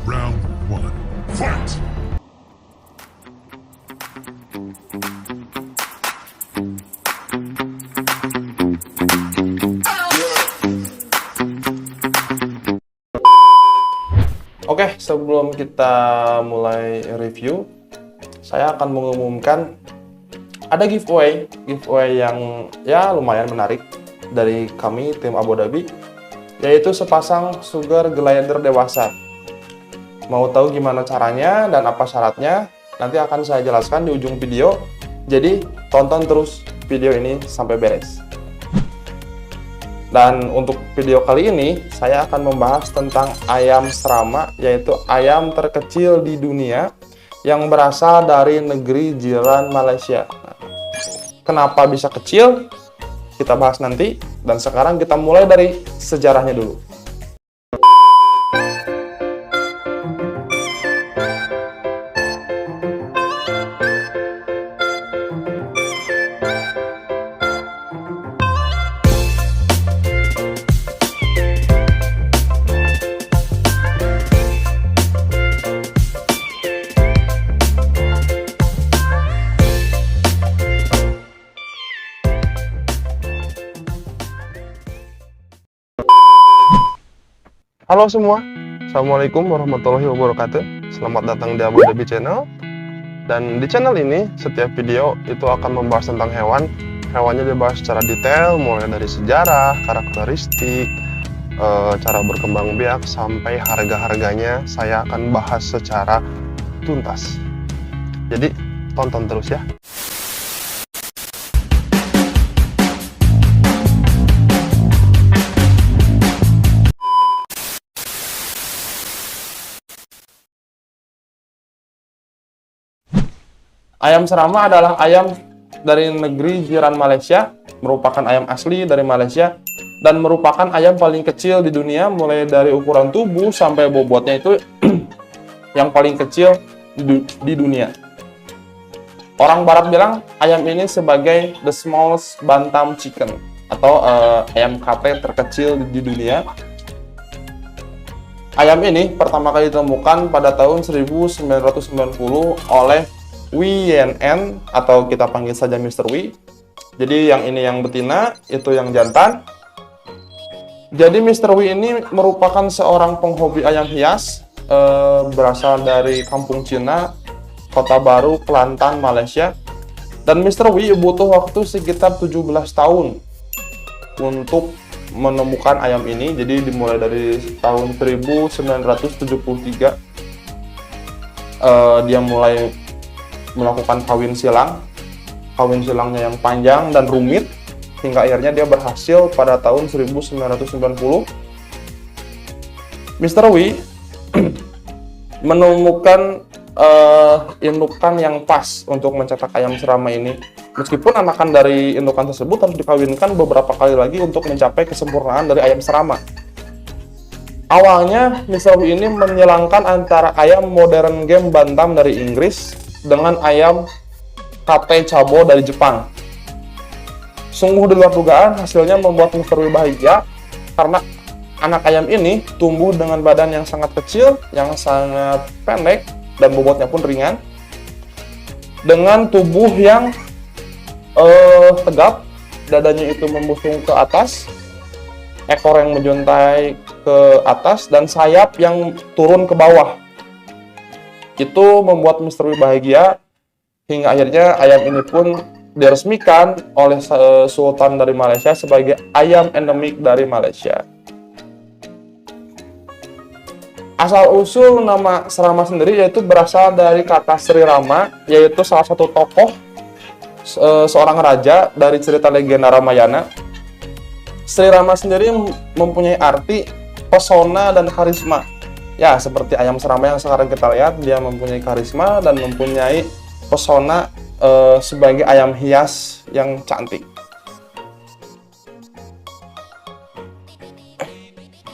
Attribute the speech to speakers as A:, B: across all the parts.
A: Round one. Fight!
B: Oke, sebelum kita mulai review, saya akan mengumumkan ada giveaway yang ya lumayan menarik dari kami tim Abu Dhabi, yaitu sepasang sugar glider dewasa. Mau tahu gimana caranya dan apa syaratnya? Nanti akan saya jelaskan di ujung video. Jadi tonton terus video ini sampai beres. Dan untuk video kali ini, saya akan membahas tentang ayam serama, yaitu ayam terkecil di dunia yang berasal dari negeri jiran Malaysia. Kenapa bisa kecil? Kita bahas nanti, dan sekarang kita mulai dari sejarahnya dulu. Halo semua, Assalamualaikum warahmatullahi wabarakatuh. Selamat datang di Abu Dhabi Channel. Dan di channel ini, setiap video itu akan membahas tentang hewan. Hewannya dibahas secara detail, mulai dari sejarah, karakteristik, cara berkembang biak, sampai harga-harganya saya akan bahas secara tuntas. Jadi, tonton terus ya. Ayam serama adalah ayam dari negeri jiran Malaysia, merupakan ayam asli dari Malaysia, dan merupakan ayam paling kecil di dunia, mulai dari ukuran tubuh sampai bobotnya itu yang paling kecil di dunia. Orang barat bilang ayam ini sebagai the smallest bantam chicken, atau ayam kate terkecil di dunia. Ayam ini pertama kali ditemukan pada tahun 1990 oleh WNN, atau kita panggil saja Mr. W. Jadi yang ini yang betina, itu yang jantan. Jadi Mr. W ini merupakan seorang penghobi ayam hias, berasal dari kampung Cina, Kota Baru, Kelantan, Malaysia. Dan Mr. W butuh waktu sekitar 17 tahun untuk menemukan ayam ini. Jadi dimulai dari tahun 1973 dia mulai melakukan kawin silang. Kawin silangnya yang panjang dan rumit, hingga akhirnya dia berhasil pada tahun 1990. Mr. W menemukan indukan yang pas untuk mencetak ayam serama ini. Meskipun anakan dari indukan tersebut harus dikawinkan beberapa kali lagi untuk mencapai kesempurnaan dari ayam serama. Awalnya, Mr. W ini menyilangkan antara ayam modern game bantam dari Inggris dengan ayam kate chabo dari Jepang. Sungguh di luar dugaan, hasilnya membuat Mr. W bahagia karena anak ayam ini tumbuh dengan badan yang sangat kecil, yang sangat pendek, dan bobotnya pun ringan, dengan tubuh yang tegap, dadanya itu membusung ke atas, ekor yang menjuntai ke atas, dan sayap yang turun ke bawah. Itu membuat Mr. W bahagia, hingga akhirnya ayam ini pun diresmikan oleh Sultan dari Malaysia sebagai ayam endemik dari Malaysia. Asal-usul nama serama sendiri yaitu berasal dari kata Sri Rama, yaitu salah satu tokoh seorang raja dari cerita legenda Ramayana. Sri Rama sendiri mempunyai arti pesona dan karisma. Ya, seperti ayam serama yang sekarang kita lihat, dia mempunyai karisma dan mempunyai pesona sebagai ayam hias yang cantik.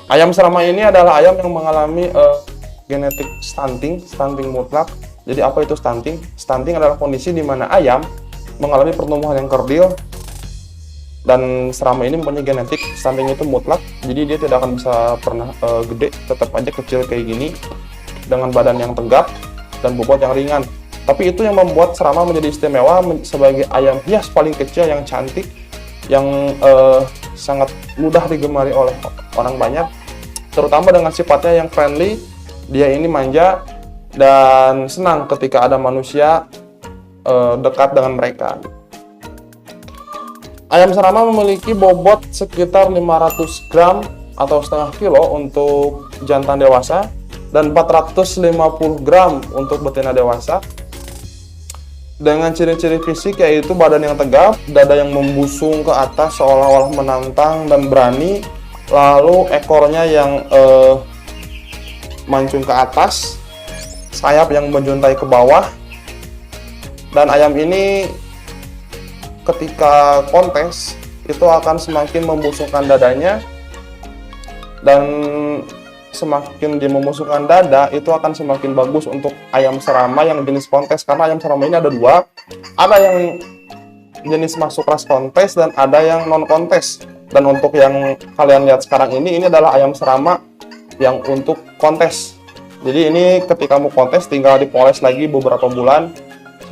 B: Ayam serama ini adalah ayam yang mengalami genetik stunting mutlak. Jadi apa itu stunting? Stunting adalah kondisi di mana ayam mengalami pertumbuhan yang kerdil, dan serama ini mempunyai genetik stunting itu mutlak. Jadi dia tidak akan bisa pernah gede, tetap aja kecil kayak gini. dengan badan yang tegap dan bobot yang ringan. Tapi itu yang membuat serama menjadi istimewa sebagai ayam hias paling kecil yang cantik, yang sangat mudah digemari oleh orang banyak, terutama dengan sifatnya yang friendly. Dia ini manja dan senang ketika ada manusia dekat dengan mereka. Ayam serama memiliki bobot sekitar 500 gram atau setengah kilo untuk jantan dewasa dan 450 gram untuk betina dewasa. Dengan ciri-ciri fisik yaitu badan yang tegap, dada yang membusung ke atas seolah-olah menantang dan berani, lalu ekornya yang mancung ke atas, sayap yang menjuntai ke bawah. Dan ayam ini ketika kontes itu akan semakin membusungkan dadanya, dan semakin dia membusungkan dada itu akan semakin bagus untuk ayam serama yang jenis kontes, karena ayam serama ini ada dua, ada yang jenis masuk ras kontes dan ada yang non kontes. Dan untuk yang kalian lihat sekarang ini adalah ayam serama yang untuk kontes. Jadi ini ketika mau kontes tinggal dipoles lagi beberapa bulan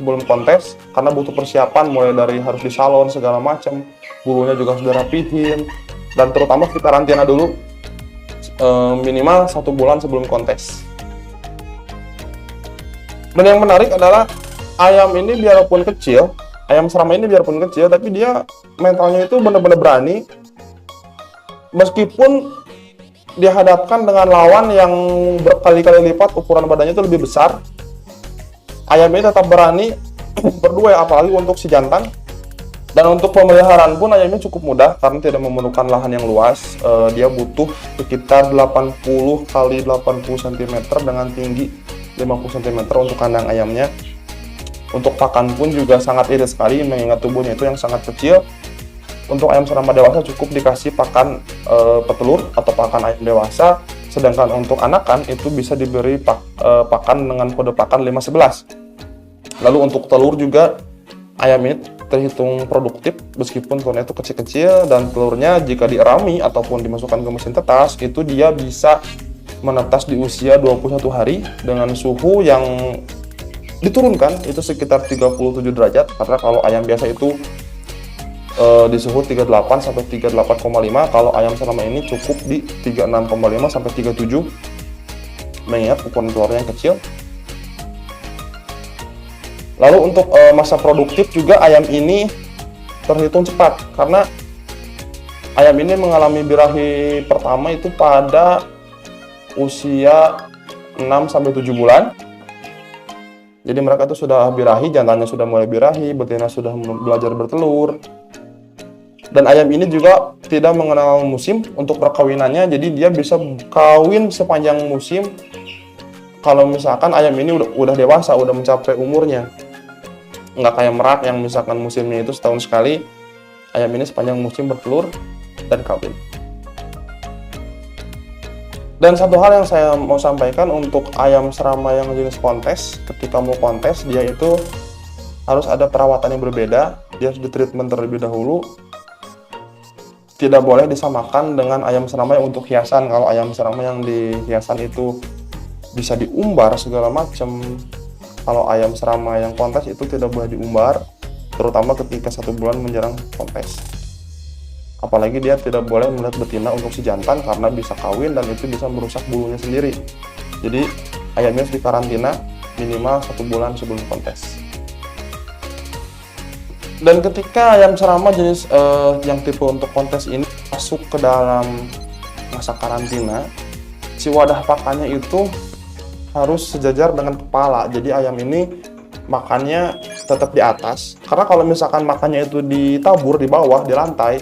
B: sebelum kontes, karena butuh persiapan mulai dari harus di salon segala macam, bulunya juga sudah rapihin, dan terutama kita karantina dulu minimal 1 bulan sebelum kontes. Dan yang menarik adalah ayam ini biarpun kecil, ayam serama ini biarpun kecil, tapi dia mentalnya itu benar-benar berani. Meskipun dihadapkan dengan lawan yang berkali-kali lipat ukuran badannya itu lebih besar, ayam ini tetap berani berdua ya, apalagi untuk si jantan. Dan untuk pemeliharaan pun ayam ini cukup mudah karena tidak memerlukan lahan yang luas. Dia butuh sekitar 80 kali 80 cm dengan tinggi 50 cm untuk kandang ayamnya. Untuk pakan pun juga sangat irit sekali mengingat tubuhnya itu yang sangat kecil. Untuk ayam serama dewasa cukup dikasih pakan petelur atau pakan ayam dewasa. Sedangkan untuk anakan itu bisa diberi pakan dengan kode pakan 511. Lalu untuk telur juga ayam ini terhitung produktif meskipun telurnya itu kecil-kecil, dan telurnya jika dierami ataupun dimasukkan ke mesin tetas itu dia bisa menetas di usia 21 hari dengan suhu yang diturunkan itu sekitar 37 derajat, karena kalau ayam biasa itu di suhu 38 sampai 38,5, kalau ayam serama ini cukup di 36,5 sampai 37 mengingat ukuran telurnya yang kecil. Lalu untuk masa produktif juga ayam ini terhitung cepat, karena ayam ini mengalami birahi pertama itu pada usia 6-7 bulan. Jadi mereka itu sudah birahi, jantannya sudah mulai birahi, betina sudah belajar bertelur. Dan ayam ini juga tidak mengenal musim untuk perkawinannya, jadi dia bisa kawin sepanjang musim. Kalau misalkan ayam ini udah dewasa, udah mencapai umurnya, nggak kayak merak yang misalkan musimnya itu setahun sekali, ayam ini sepanjang musim bertelur dan kawin. Dan satu hal yang saya mau sampaikan untuk ayam serama yang jenis kontes, ketika mau kontes dia itu harus ada perawatan yang berbeda, dia harus ditreatment terlebih dahulu. Tidak boleh disamakan dengan ayam serama yang untuk hiasan. Kalau ayam serama yang di hiasan itu bisa diumbar segala macam, kalau ayam serama yang kontes itu tidak boleh diumbar, terutama ketika 1 bulan menjelang kontes. Apalagi dia tidak boleh melihat betina untuk si jantan karena bisa kawin dan itu bisa merusak bulunya sendiri. Jadi ayamnya harus dikarantina minimal 1 bulan sebelum kontes. Dan ketika ayam serama jenis yang tipe untuk kontes ini masuk ke dalam masa karantina, si wadah pakannya itu harus sejajar dengan kepala. Jadi ayam ini makannya tetap di atas, karena kalau misalkan makannya itu ditabur di bawah, di lantai,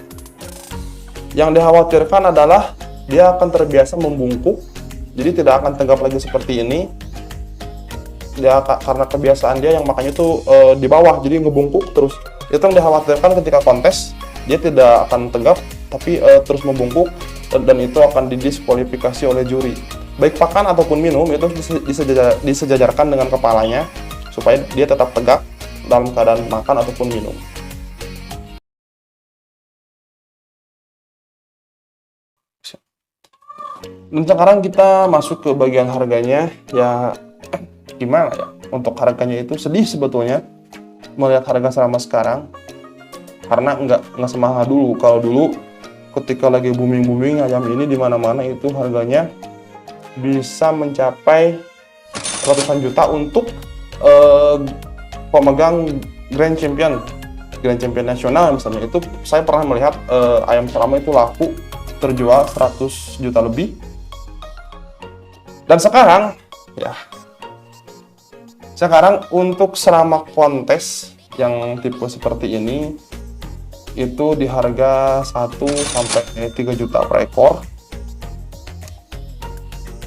B: yang dikhawatirkan adalah dia akan terbiasa membungkuk, jadi tidak akan tegap lagi seperti ini. Dia karena kebiasaan dia yang makannya itu di bawah, jadi ngebungkuk terus. Itu yang dikhawatirkan ketika kontes, dia tidak akan tegap tapi terus membungkuk, dan itu akan didiskualifikasi oleh juri. Baik pakan ataupun minum itu disejajarkan dengan kepalanya supaya dia tetap tegak dalam keadaan makan ataupun minum. Dan sekarang kita masuk ke bagian harganya. Ya gimana ya, untuk harganya itu sedih sebetulnya melihat harga selama sekarang, karena nggak semahal dulu. Kalau dulu ketika lagi booming ayam ini di mana-mana itu harganya bisa mencapai ratusan juta untuk pemegang Grand Champion nasional misalnya. Itu saya pernah melihat ayam serama itu laku terjual 100 juta lebih. Dan sekarang untuk serama kontes yang tipe seperti ini itu di harga 1 sampai 3 juta per ekor,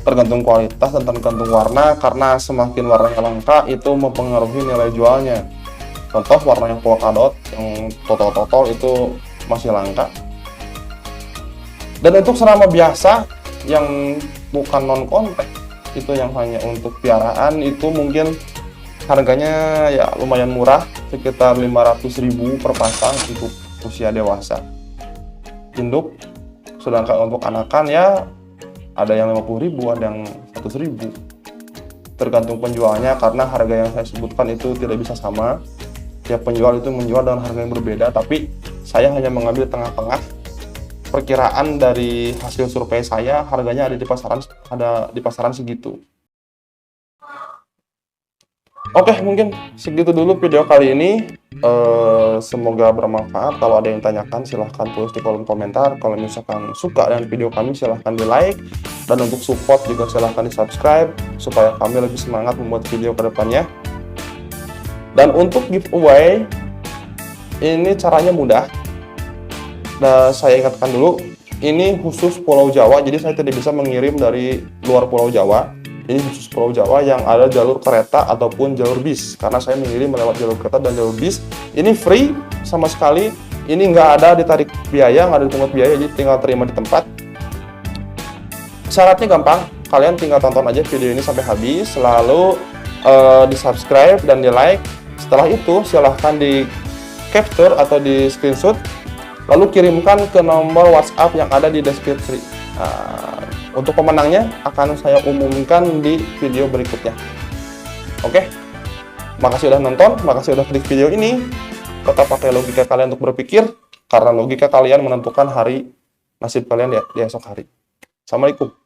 B: tergantung kualitas dan tergantung warna, karena semakin warnanya langka itu mempengaruhi nilai jualnya. Contoh warna yang polkadot, yang totol itu masih langka. Dan untuk serama biasa yang bukan non kontes, itu yang hanya untuk piaraan, itu mungkin harganya ya lumayan murah, sekitar 500.000 per pasang untuk usia dewasa induk. Sedangkan untuk anakan ya ada yang 50.000, ada yang 100.000, tergantung penjualnya, karena harga yang saya sebutkan itu tidak bisa sama. Tiap penjual itu menjual dengan harga yang berbeda, tapi saya hanya mengambil tengah-tengah perkiraan dari hasil survei saya. Harganya ada di pasaran segitu. Oke, mungkin segitu dulu video kali ini. Semoga bermanfaat. Kalau ada yang tanyakan silahkan tulis di kolom komentar. Kalau misalkan suka dengan video kami silahkan di like, dan untuk support juga silahkan di subscribe supaya kami lebih semangat membuat video ke depannya. Dan untuk giveaway ini caranya mudah. Dan saya ingatkan dulu, ini khusus Pulau Jawa, jadi saya tidak bisa mengirim dari luar Pulau Jawa. Ini khusus Pulau Jawa yang ada jalur kereta ataupun jalur bis, karena saya mengirim melewat jalur kereta dan jalur bis. Ini free sama sekali, ini nggak ada ditarik biaya, nggak ada dipungut biaya, jadi tinggal terima di tempat. Syaratnya gampang, kalian tinggal tonton aja video ini sampai habis, lalu di subscribe dan di like. Setelah itu silahkan di capture atau di screenshot, lalu kirimkan ke nomor WhatsApp yang ada di deskripsi. Untuk pemenangnya akan saya umumkan di video berikutnya. Oke, makasih udah nonton, makasih udah klik video ini. Tetap pakai logika kalian untuk berpikir, karena logika kalian menentukan hari nasib kalian di esok hari. Assalamualaikum.